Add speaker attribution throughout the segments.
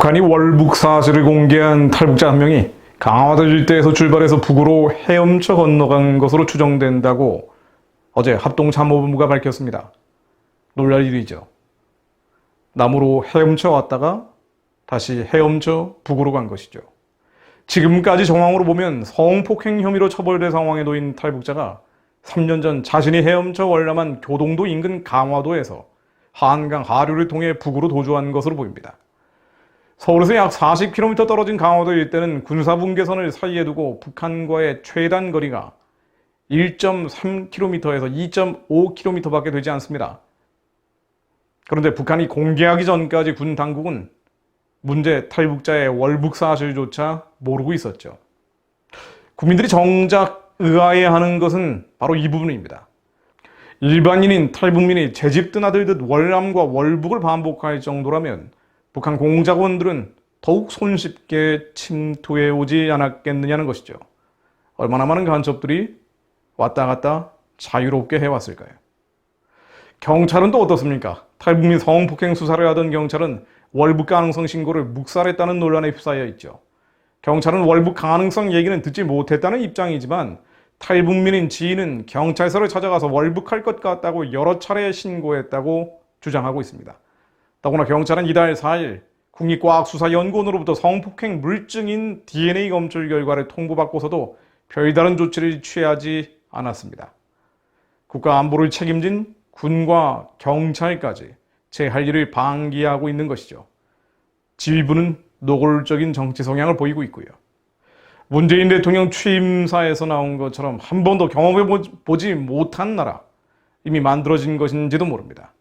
Speaker 1: 북한이 월북 사실을 공개한 탈북자 한 명이 강화도 일대에서 출발해서 북으로 헤엄쳐 건너간 것으로 추정된다고 어제 합동참모본부가 밝혔습니다. 놀랄 일이죠. 남으로 헤엄쳐 왔다가 다시 헤엄쳐 북으로 간 것이죠. 지금까지 정황으로 보면 성폭행 혐의로 처벌될 상황에 놓인 탈북자가 3년 전 자신이 헤엄쳐 월남한 교동도 인근 강화도에서 한강 하류를 통해 북으로 도주한 것으로 보입니다. 서울에서 약 40km 떨어진 강화도 일대는 군사분계선을 사이에 두고 북한과의 최단 거리가 1.3km에서 2.5km밖에 되지 않습니다. 그런데 북한이 공개하기 전까지 군 당국은 문제 탈북자의 월북 사실조차 모르고 있었죠. 국민들이 정작 의아해하는 것은 바로 이 부분입니다. 일반인인 탈북민이 제집 드나들듯 월남과 월북을 반복할 정도라면 북한 공작원들은 더욱 손쉽게 침투해 오지 않았겠느냐는 것이죠. 얼마나 많은 간첩들이 왔다 갔다 자유롭게 해왔을까요? 경찰은 또 어떻습니까? 탈북민 성폭행 수사를 하던 경찰은 월북 가능성 신고를 묵살했다는 논란에 휩싸여 있죠. 경찰은 월북 가능성 얘기는 듣지 못했다는 입장이지만 탈북민인 지인은 경찰서를 찾아가서 월북할 것 같다고 여러 차례 신고했다고 주장하고 있습니다. 더구나 경찰은 이달 4일 국립과학수사연구원으로부터 성폭행 물증인 DNA 검출 결과를 통보받고서도 별다른 조치를 취하지 않았습니다. 국가 안보를 책임진 군과 경찰까지 제 할 일을 방기하고 있는 것이죠. 지휘부는 노골적인 정치 성향을 보이고 있고요. 문재인 대통령 취임사에서 나온 것처럼 한 번도 경험해보지 못한 나라, 이미 만들어진 것인지도 모릅니다.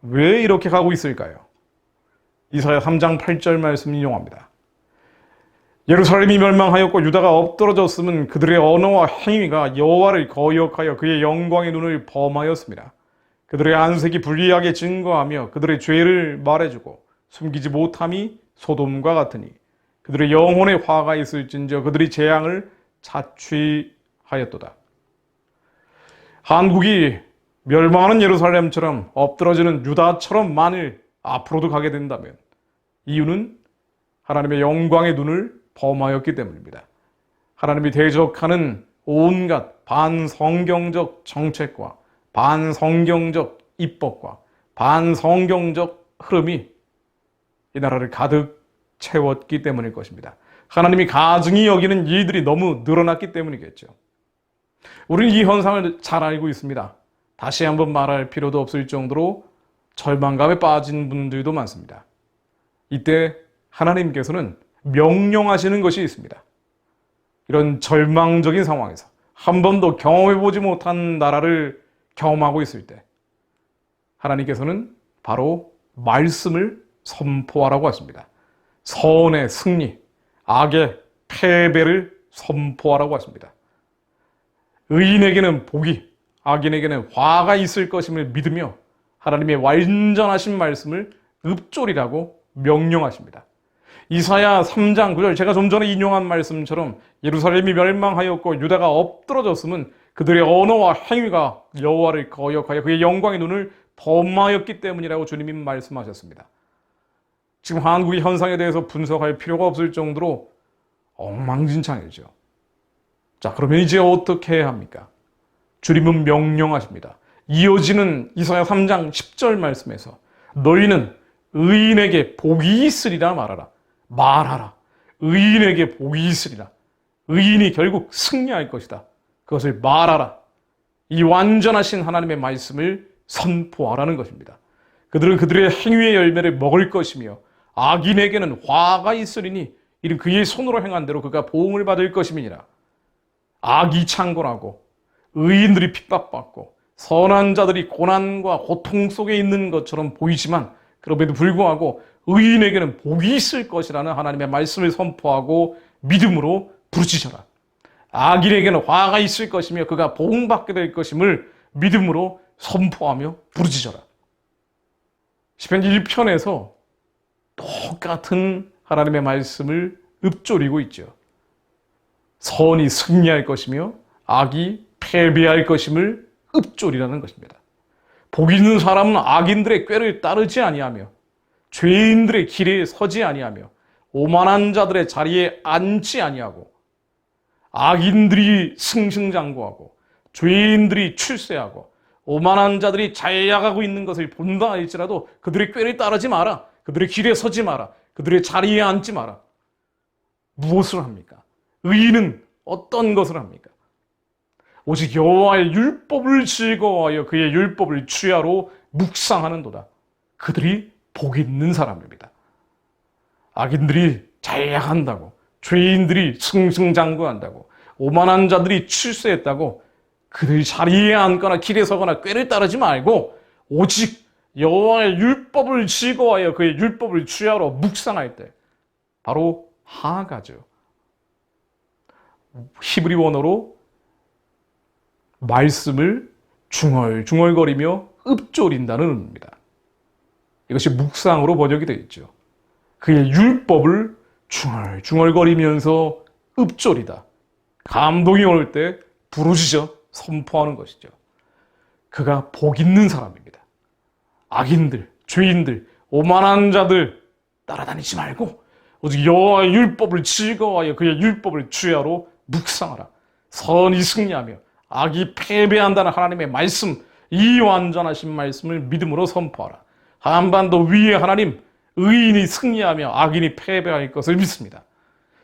Speaker 1: 왜 이렇게 가고 있을까요? 이사야 3장 8절 말씀 인용합니다. 예루살렘이 멸망하였고 유다가 엎드러졌음은 그들의 언어와 행위가 여호와를 거역하여 그의 영광의 눈을 범하였습니다. 그들의 안색이 불리하게 증거하며 그들의 죄를 말해주고 숨기지 못함이 소돔과 같으니 그들의 영혼에 화가 있을진저 그들이 재앙을 자취하였도다. 한국이 멸망하는 예루살렘처럼 엎드러지는 유다처럼 만일 앞으로도 가게 된다면 이유는 하나님의 영광의 눈을 범하였기 때문입니다. 하나님이 대적하는 온갖 반성경적 정책과 반성경적 입법과 반성경적 흐름이 이 나라를 가득 채웠기 때문일 것입니다. 하나님이 가증히 여기는 일들이 너무 늘어났기 때문이겠죠. 우리는 이 현상을 잘 알고 있습니다. 다시 한번 말할 필요도 없을 정도로 절망감에 빠진 분들도 많습니다. 이때 하나님께서는 명령하시는 것이 있습니다. 이런 절망적인 상황에서 한 번도 경험해보지 못한 나라를 경험하고 있을 때 하나님께서는 바로 말씀을 선포하라고 하십니다. 선의 승리, 악의 패배를 선포하라고 하십니다. 의인에게는 복이, 악인에게는 화가 있을 것임을 믿으며 하나님의 완전하신 말씀을 읊조리라고 명령하십니다. 이사야 3장 9절 제가 좀 전에 인용한 말씀처럼 예루살렘이 멸망하였고 유다가 엎드러졌음은 그들의 언어와 행위가 여호와를 거역하여 그의 영광의 눈을 범하였기 때문이라고 주님이 말씀하셨습니다. 지금 한국의 현상에 대해서 분석할 필요가 없을 정도로 엉망진창이죠. 자, 그러면 이제 어떻게 해야 합니까? 주님은 명령하십니다. 이어지는 이사야 3장 10절 말씀에서 너희는 의인에게 복이 있으리라 말하라. 의인에게 복이 있으리라. 의인이 결국 승리할 것이다. 그것을 말하라. 이 완전하신 하나님의 말씀을 선포하라는 것입니다. 그들은 그들의 행위의 열매를 먹을 것이며 악인에게는 화가 있으리니 이는 그의 손으로 행한 대로 그가 보응을 받을 것임이니라. 악이 창궐하고 의인들이 핍박받고 선한 자들이 고난과 고통 속에 있는 것처럼 보이지만 그럼에도 불구하고 의인에게는 복이 있을 것이라는 하나님의 말씀을 선포하고 믿음으로 부르짖어라. 악인에게는 화가 있을 것이며 그가 보응받게 될 것임을 믿음으로 선포하며 부르짖어라. 시편 1편에서 똑같은 하나님의 말씀을 읊조리고 있죠. 선이 승리할 것이며 악이 패배할 것임을 읊조리라는 것입니다. 복 있는 사람은 악인들의 꾀를 따르지 아니하며 죄인들의 길에 서지 아니하며 오만한 자들의 자리에 앉지 아니하고 악인들이 승승장구하고 죄인들이 출세하고 오만한 자들이 잘나가고 있는 것을 본다 할지라도 그들의 꾀를 따르지 마라. 그들의 길에 서지 마라. 그들의 자리에 앉지 마라. 무엇을 합니까? 의인은 어떤 것을 합니까? 오직 여호와의 율법을 즐거워하여 그의 율법을 주야로 묵상하는도다. 그들이 복 있는 사람입니다. 악인들이 잘나간다고, 죄인들이 승승장구한다고, 오만한 자들이 출세했다고 그들 자리에 앉거나 길에 서거나 꾀를 따르지 말고 오직 여호와의 율법을 즐거워하여 그의 율법을 주야로 묵상할 때 바로 하가죠. 히브리 원어로 말씀을 중얼중얼거리며 읊조린다는 의미입니다. 이것이 묵상으로 번역이 되어 있죠. 그의 율법을 중얼중얼거리면서 읊조리다. 감동이 올 때 부르짖어 선포하는 것이죠. 그가 복 있는 사람입니다. 악인들, 죄인들, 오만한 자들 따라다니지 말고 오직 여호와의 율법을 즐거워하여 그의 율법을 주야로 묵상하라. 선이 승리하며 악이 패배한다는 하나님의 말씀, 이 완전하신 말씀을 믿음으로 선포하라. 한반도 위에 하나님, 의인이 승리하며 악인이 패배할 것을 믿습니다.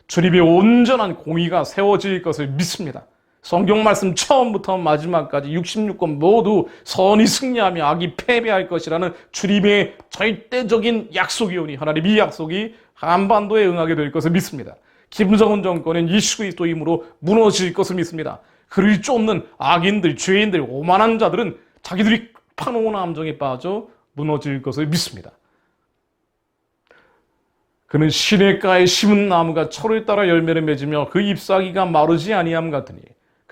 Speaker 1: 주님의 온전한 공의가 세워질 것을 믿습니다. 성경 말씀 처음부터 마지막까지 66권 모두 선이 승리하며 악이 패배할 것이라는 주님의 절대적인 약속이 오니 하나님 이 약속이 한반도에 응하게 될 것을 믿습니다. 김정은 정권은 예수 그리스도이므로 무너질 것을 믿습니다. 그를 쫓는 악인들, 죄인들, 오만한 자들은 자기들이 파놓은 함정에 빠져 무너질 것을 믿습니다. 그는 시냇가에 심은 나무가 철을 따라 열매를 맺으며 그 잎사귀가 마르지 아니함 같으니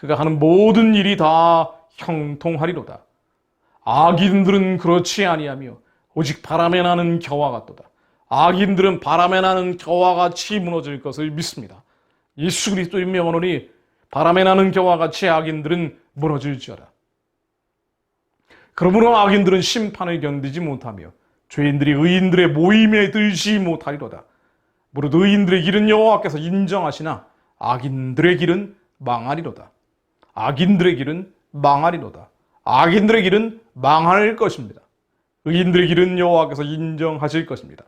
Speaker 1: 그가 하는 모든 일이 다 형통하리로다. 악인들은 그렇지 아니하며 오직 바람에 나는 겨와 같도다. 악인들은 바람에 나는 겨와 같이 무너질 것을 믿습니다. 예수 그리스도의 명언으니 바람에 나는 겨와 같이 악인들은 무너질지어다. 그러므로 악인들은 심판을 견디지 못하며 죄인들이 의인들의 모임에 들지 못하리로다. 무릇 의인들의 길은 여호와께서 인정하시나 악인들의 길은 망하리로다. 악인들의 길은 망하리로다. 악인들의 길은 망할 것입니다. 의인들의 길은 여호와께서 인정하실 것입니다.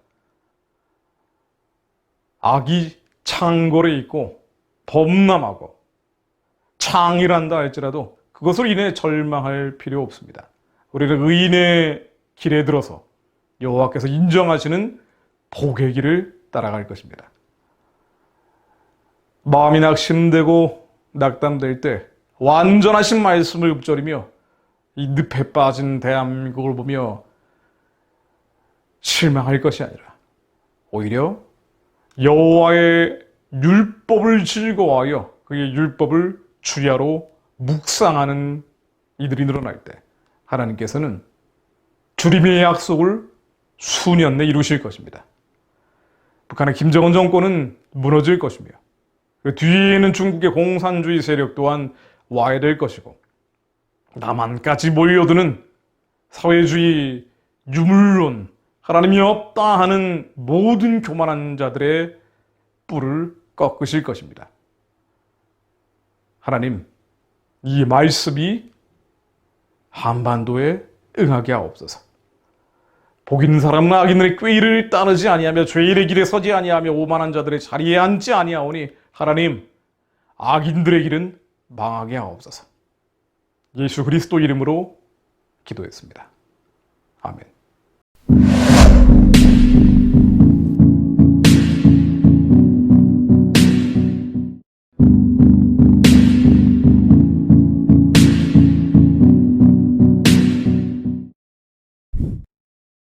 Speaker 1: 악이 창궐에 있고 범람하고 창일한다 할지라도 그것을 인해 절망할 필요 없습니다. 우리는 의인의 길에 들어서 여호와께서 인정하시는 복의 길을 따라갈 것입니다. 마음이 낙심되고 낙담될 때 완전하신 말씀을 읊조리며 이 늪에 빠진 대한민국을 보며 실망할 것이 아니라 오히려 여호와의 율법을 즐거워하여 그의 율법을 주야로 묵상하는 이들이 늘어날 때 하나님께서는 주님의 약속을 수년 내 이루실 것입니다. 북한의 김정은 정권은 무너질 것이며 그 뒤에는 중국의 공산주의 세력 또한 와야 될 것이고 남한까지 몰려드는 사회주의 유물론, 하나님이 없다 하는 모든 교만한 자들의 뿔을 꺾으실 것입니다. 하나님, 이 말씀이 한반도에 응하게 하옵소서. 복 있는 사람은 악인들의 꾀를 따르지 아니하며 죄인의 길에 서지 아니하며 오만한 자들의 자리에 앉지 아니하오니 하나님, 악인들의 길은 망하게 하옵소서. 예수 그리스도 이름으로 기도했습니다. 아멘.